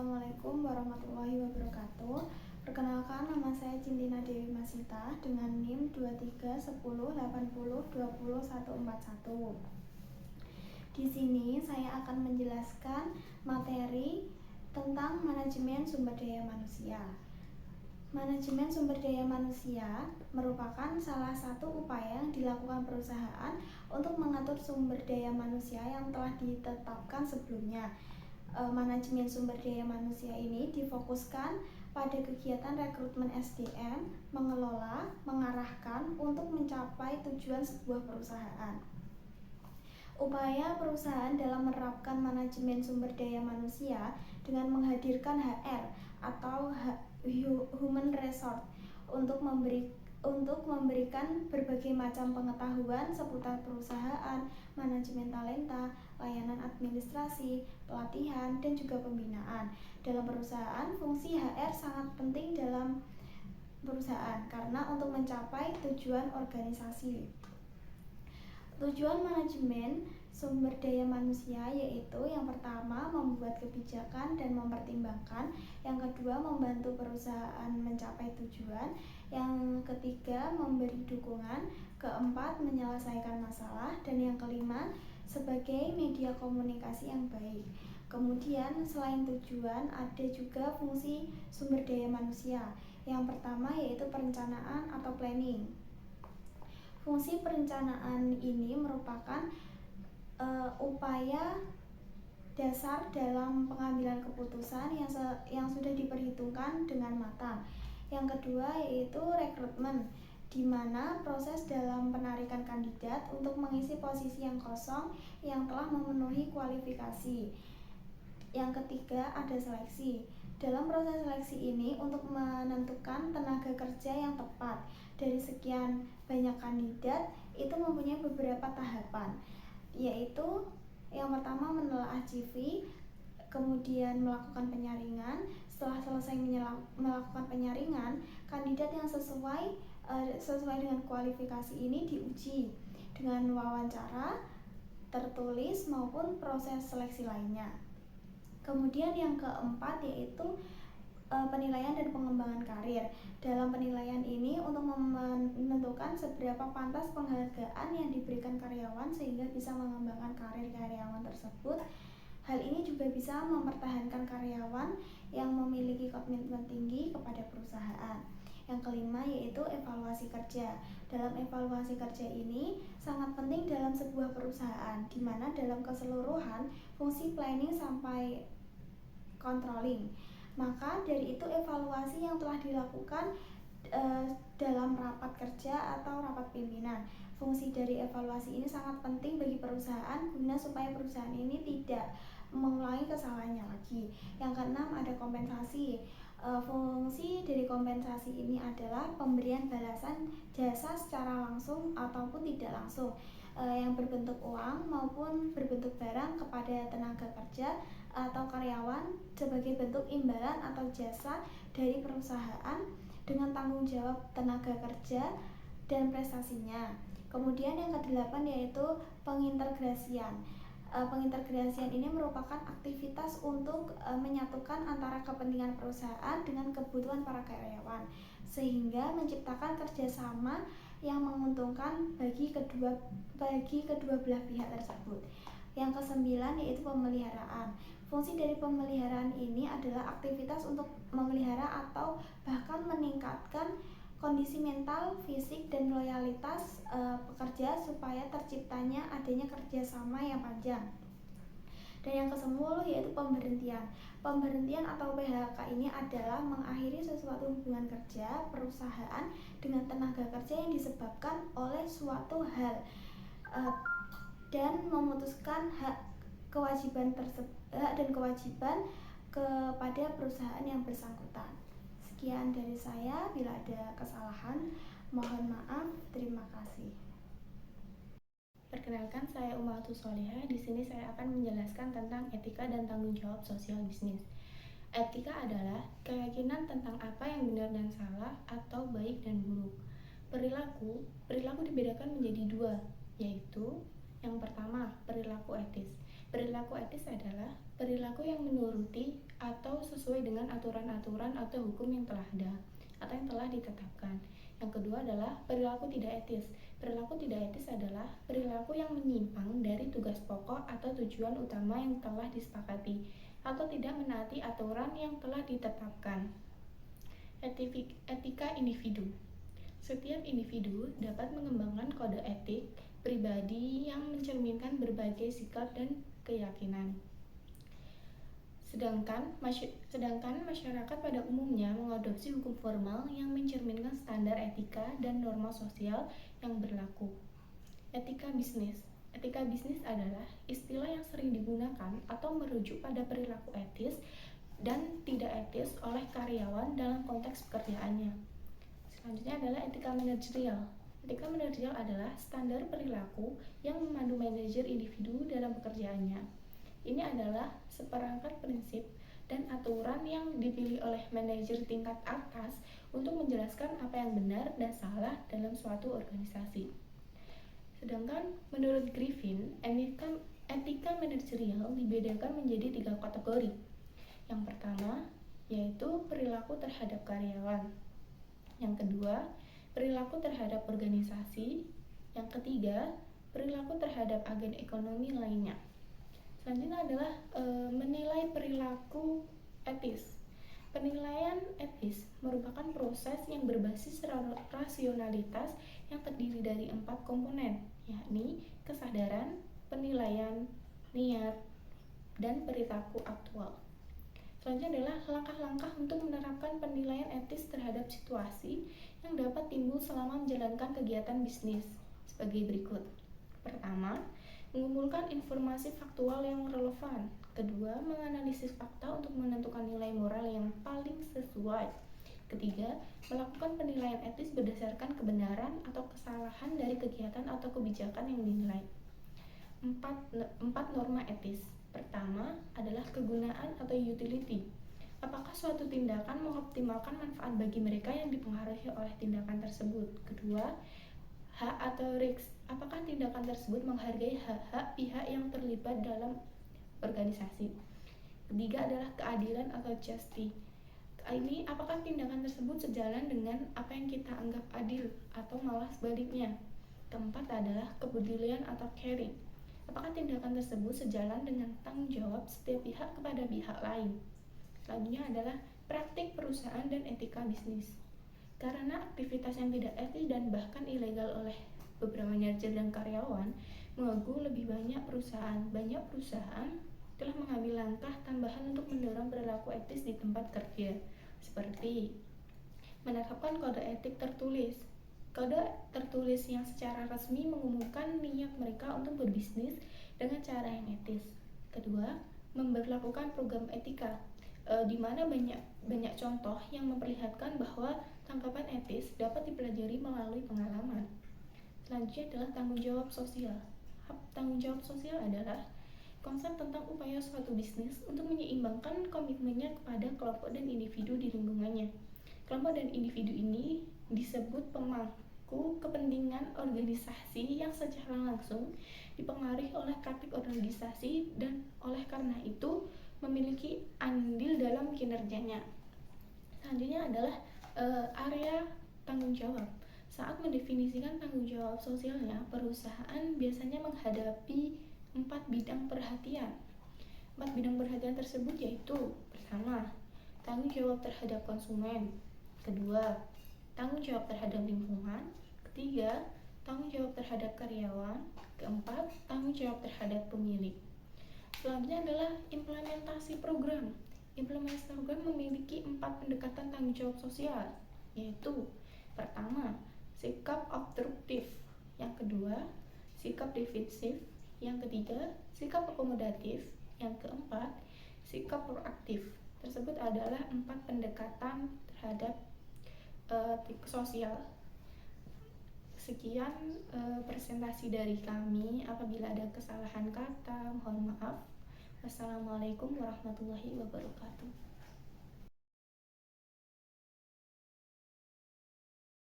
Assalamualaikum warahmatullahi wabarakatuh. Perkenalkan, nama saya Cintina Dewi Masita dengan NIM 231080204141. Di sini saya akan menjelaskan materi tentang manajemen sumber daya manusia. Manajemen sumber daya manusia merupakan salah satu upaya yang dilakukan perusahaan untuk mengatur sumber daya manusia yang telah ditetapkan sebelumnya. Manajemen sumber daya manusia ini difokuskan pada kegiatan rekrutmen SDM, mengelola, mengarahkan untuk mencapai tujuan sebuah perusahaan. Upaya perusahaan dalam menerapkan manajemen sumber daya manusia dengan menghadirkan HR atau Human Resource untuk memberikan berbagai macam pengetahuan seputar perusahaan, manajemen talenta, layanan administrasi, pelatihan, dan juga pembinaan. Dalam perusahaan, fungsi HR sangat penting dalam perusahaan karena untuk mencapai tujuan organisasi. Tujuan manajemen sumber daya manusia yaitu yang pertama membuat kebijakan dan mempertimbangkan, yang kedua membantu perusahaan mencapai tujuan, yang ketiga memberi dukungan, keempat menyelesaikan masalah, dan yang kelima sebagai media komunikasi yang baik. Kemudian selain tujuan ada juga fungsi sumber daya manusia. Yang pertama yaitu perencanaan atau planning. Fungsi perencanaan ini merupakan upaya dasar dalam pengambilan keputusan yang sudah diperhitungkan dengan matang. Yang kedua yaitu rekrutmen, di mana proses dalam penarikan kandidat untuk mengisi posisi yang kosong yang telah memenuhi kualifikasi. Yang ketiga ada seleksi. Dalam proses seleksi ini untuk menentukan tenaga kerja yang tepat. Dari sekian banyak kandidat itu mempunyai beberapa tahapan, yaitu yang pertama menelaah CV, kemudian melakukan penyaringan. Setelah selesai melakukan penyaringan, kandidat yang sesuai dengan kualifikasi ini diuji dengan wawancara tertulis maupun proses seleksi lainnya. Kemudian yang keempat yaitu penilaian dan pengembangan karir. Dalam penilaian ini untuk menentukan seberapa pantas penghargaan yang diberikan karyawan sehingga bisa mengembangkan karir karyawan tersebut. Hal ini juga bisa mempertahankan karyawan yang memiliki komitmen tinggi kepada perusahaan. Yang kelima yaitu evaluasi kerja. Dalam evaluasi kerja ini sangat penting dalam sebuah perusahaan, di mana dalam keseluruhan fungsi planning sampai controlling. Maka dari itu evaluasi yang telah dilakukan dalam rapat kerja atau rapat pimpinan. Fungsi dari evaluasi ini sangat penting bagi perusahaan guna supaya perusahaan ini tidak mengulangi kesalahannya lagi. Yang keenam ada kompensasi. Fungsi dari kompensasi ini adalah pemberian balasan jasa secara langsung ataupun tidak langsung, yang berbentuk uang maupun berbentuk barang kepada tenaga kerja atau karyawan sebagai bentuk imbalan atau jasa dari perusahaan dengan tanggung jawab tenaga kerja dan prestasinya. Kemudian yang kedelapan yaitu pengintegrasian. Pengintegrasian ini merupakan aktivitas untuk menyatukan antara kepentingan perusahaan dengan kebutuhan para karyawan sehingga menciptakan kerjasama yang menguntungkan bagi kedua belah pihak tersebut. Yang kesembilan yaitu pemeliharaan. Fungsi dari pemeliharaan ini adalah aktivitas untuk memelihara atau bahkan meningkatkan kondisi mental, fisik, dan loyalitas pekerja supaya terciptanya adanya kerjasama yang panjang. Dan yang ke-10 yaitu pemberhentian. Pemberhentian atau PHK ini adalah mengakhiri sesuatu hubungan kerja perusahaan dengan tenaga kerja yang disebabkan oleh suatu hal dan memutuskan hak dan kewajiban kepada perusahaan yang bersangkutan. Sekian dari saya, bila ada kesalahan mohon maaf. Terima kasih. Perkenalkan, saya Umatul Solihah. Di sini saya akan menjelaskan tentang etika dan tanggung jawab sosial bisnis. Etika adalah keyakinan tentang apa yang benar dan salah atau baik dan buruk. Perilaku dibedakan menjadi dua, yaitu yang pertama, perilaku etis. Perilaku etis adalah perilaku yang menuruti atau sesuai dengan aturan-aturan atau hukum yang telah ada atau yang telah ditetapkan. Yang kedua adalah perilaku tidak etis. Perilaku tidak etis adalah perilaku yang menyimpang dari tugas pokok atau tujuan utama yang telah disepakati atau tidak menaati aturan yang telah ditetapkan. Etika individu. Setiap individu dapat mengembangkan kode etik pribadi yang mencerminkan berbagai sikap dan keyakinan. Sedangkan masyarakat pada umumnya mengadopsi hukum formal yang mencerminkan standar etika dan norma sosial yang berlaku. Etika bisnis. Etika bisnis adalah istilah yang sering digunakan atau merujuk pada perilaku etis dan tidak etis oleh karyawan dalam konteks pekerjaannya. Selanjutnya adalah etika manajerial. Etika manajerial adalah standar perilaku yang memandu manajer individu dalam pekerjaannya. Ini adalah seperangkat prinsip dan aturan yang dipilih oleh manajer tingkat atas untuk menjelaskan apa yang benar dan salah dalam suatu organisasi. Sedangkan menurut Griffin, etika manajerial dibedakan menjadi 3 kategori. Yang pertama, yaitu perilaku terhadap karyawan. Yang kedua, perilaku terhadap organisasi. Yang ketiga, perilaku terhadap agen ekonomi lainnya. Selanjutnya adalah menilai perilaku etis. Penilaian etis merupakan proses yang berbasis rasionalitas yang terdiri dari 4 komponen, yakni kesadaran, penilaian, niat, dan perilaku aktual. Selanjutnya adalah langkah-langkah untuk menerapkan penilaian etis terhadap situasi yang dapat timbul selama menjalankan kegiatan bisnis sebagai berikut. Pertama, mengumpulkan informasi faktual yang relevan. Kedua, menganalisis fakta untuk menentukan nilai moral yang paling sesuai. Ketiga, melakukan penilaian etis berdasarkan kebenaran atau kesalahan dari kegiatan atau kebijakan yang dinilai. 4 norma etis. Pertama adalah kegunaan atau utility. Apakah suatu tindakan mengoptimalkan manfaat bagi mereka yang dipengaruhi oleh tindakan tersebut? Kedua, hak atau risk. Apakah tindakan tersebut menghargai hak-hak pihak yang terlibat dalam organisasi? Ketiga adalah keadilan atau justice. Ini apakah tindakan tersebut sejalan dengan apa yang kita anggap adil atau malah sebaliknya? Keempat adalah kepedulian atau caring. Apakah tindakan tersebut sejalan dengan tanggung jawab setiap pihak kepada pihak lain? Selanjutnya adalah praktik perusahaan dan etika bisnis. Karena aktivitas yang tidak etis dan bahkan ilegal oleh beberapa manajer dan karyawan mengganggu lebih banyak perusahaan. Banyak perusahaan telah mengambil langkah tambahan untuk mendorong perilaku etis di tempat kerja, seperti menerapkan kode etik tertulis. Kode tertulis yang secara resmi mengumumkan niat mereka untuk berbisnis dengan cara yang etis. Kedua, memberlakukan program etika, di mana banyak contoh yang memperlihatkan bahwa tanggapan etis dapat dipelajari melalui pengalaman. Selanjutnya adalah tanggung jawab sosial. Tanggung jawab sosial adalah konsep tentang upaya suatu bisnis untuk menyeimbangkan komitmennya kepada kelompok dan individu di lingkungannya. Kelompok dan individu ini disebut pemangku kepentingan organisasi yang secara langsung dipengaruhi oleh praktik organisasi dan oleh karena itu memiliki andil dalam kinerjanya. Selanjutnya adalah area tanggung jawab. Saat mendefinisikan tanggung jawab sosialnya, perusahaan biasanya menghadapi 4 bidang perhatian. 4 bidang perhatian tersebut yaitu: pertama, tanggung jawab terhadap konsumen. Kedua, tanggung jawab terhadap lingkungan. Ketiga, tanggung jawab terhadap karyawan. Keempat, tanggung jawab terhadap pemilik. Selanjutnya adalah implementasi program. Implementasi program memiliki 4 pendekatan tanggung jawab sosial, yaitu: pertama, sikap obstruktif. Yang kedua, sikap defensif. Yang ketiga, sikap akomodatif. Yang keempat, sikap proaktif. Tersebut adalah 4 pendekatan terhadap sosial. Sekian presentasi dari kami. Apabila ada kesalahan kata, mohon maaf. Wassalamualaikum warahmatullahi wabarakatuh.